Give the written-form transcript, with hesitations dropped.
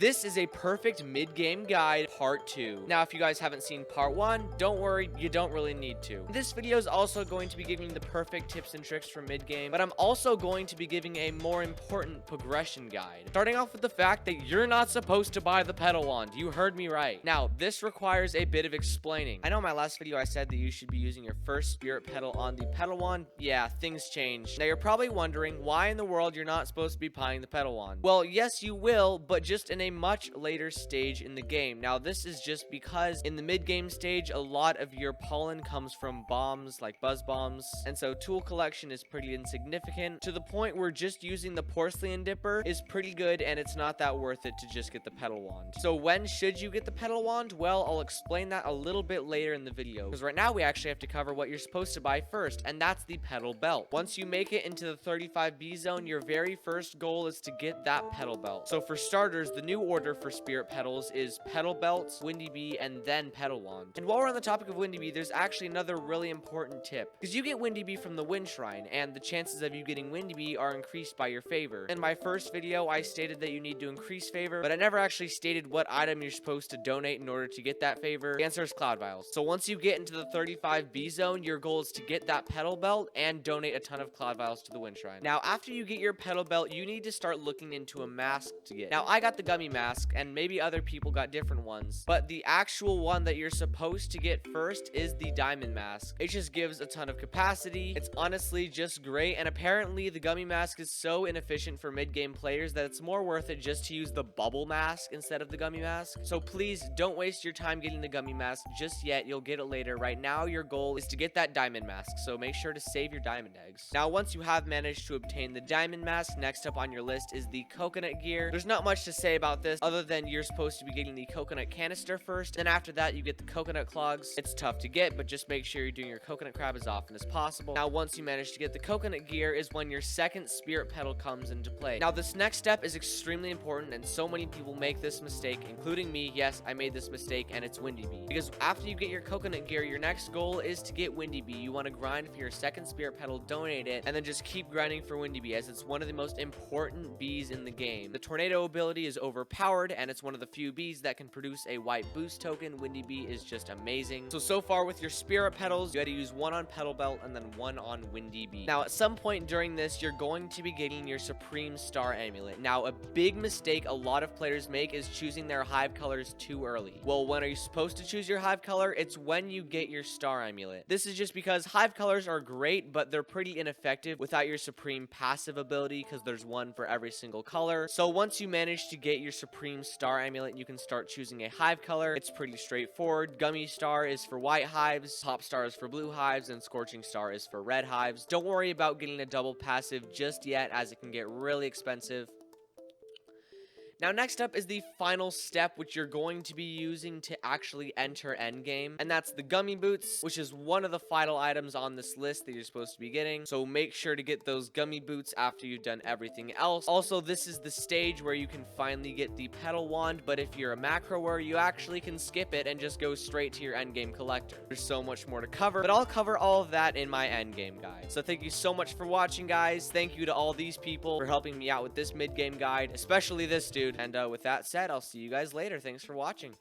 This is a perfect mid-game guide part 2. Now, if you guys haven't seen part 1, don't worry, you don't really need to. This video is also going to be giving you the perfect tips and tricks for mid-game, but I'm also going to be giving a more important progression guide. Starting off with the fact that you're not supposed to buy the pedal wand. You heard me right. Now, this requires a bit of explaining. I know in my last video I said that you should be using your first spirit pedal on the pedal wand. Yeah, things changed. Now, you're probably wondering why in the world you're not supposed to be buying the pedal wand. Well, yes, you will, but just in a much later stage in the game. Now, this is just because in the mid-game stage, a lot of your pollen comes from bombs, like buzz bombs, and so tool collection is pretty insignificant, to the point where just using the porcelain dipper is pretty good, and it's not that worth it to just get the pedal wand. So when should you get the pedal wand? Well, I'll explain that a little bit later in the video, because right now we actually have to cover what you're supposed to buy first, and that's the pedal belt. Once you make it into the 35B zone, your very first goal is to get that pedal belt. So for starters, the new order for spirit pedals is pedal belts, Windy Bee, and then pedal wand. And while we're on the topic of Windy Bee, there's actually another really important tip, because you get Windy Bee from the Wind Shrine, and the chances of you getting Windy Bee are increased by your favor. In my first video, I stated that you need to increase favor, but I never actually stated what item you're supposed to donate in order to get that favor. The answer is Cloud Vials. So once you get into the 35B zone, your goal is to get that pedal belt and donate a ton of Cloud Vials to the Wind Shrine. Now, after you get your pedal belt, you need to start looking into a mask to get. Now, I got the gummy mask, and maybe other people got different ones, but the actual one that you're supposed to get first is the diamond mask. It just gives a ton of capacity. It's honestly just great, and apparently the gummy mask is so inefficient for mid-game players that it's more worth it just to use the bubble mask instead of the gummy mask. So please don't waste your time getting the gummy mask just yet. You'll get it later. Right now, your goal is to get that diamond mask, so make sure to save your diamond eggs. Now, once you have managed to obtain the diamond mask, next up on your list is the coconut gear. There's not much to say about this other than you're supposed to be getting the coconut canister first, then after that you get the coconut clogs. It's tough to get, but just make sure you're doing your coconut crab as often as possible. Now, once you manage to get the coconut gear is when your second spirit pedal comes into play. Now, this next step is extremely important, and so many people make this mistake, including me. Yes, I made this mistake, and it's Windy Bee. Because after you get your coconut gear, your next goal is to get Windy Bee. You want to grind for your second spirit pedal, donate it, and then just keep grinding for Windy Bee, as it's one of the most important bees in the game. The tornado ability is overpowered, and it's one of the few bees that can produce a white boost token. Windy Bee is just amazing. So far with your spirit pedals, you had to use one on pedal belt and then one on Windy Bee. Now, at some point during this, you're going to be getting your supreme star amulet. Now, a big mistake a lot of players make is choosing their hive colors too early. Well, when are you supposed to choose your hive color? It's when you get your star amulet. This is just because hive colors are great, but they're pretty ineffective without your supreme passive ability, because there's one for every single color. So once you manage to get your supreme star amulet, you can start choosing a hive color. It's pretty straightforward. Gummy star is for white hives, pop star is for blue hives, and scorching star is for red hives. Don't worry about getting a double passive just yet, as it can get really expensive. Now, next up is the final step, which you're going to be using to actually enter endgame, and that's the gummy boots, which is one of the final items on this list that you're supposed to be getting. So make sure to get those gummy boots after you've done everything else. Also, this is the stage where you can finally get the pedal wand, but if you're a macroer, you actually can skip it and just go straight to your endgame collector. There's so much more to cover, but I'll cover all of that in my endgame guide. So thank you so much for watching, guys. Thank you to all these people for helping me out with this mid-game guide, especially this dude. And with that said, I'll see you guys later. Thanks for watching.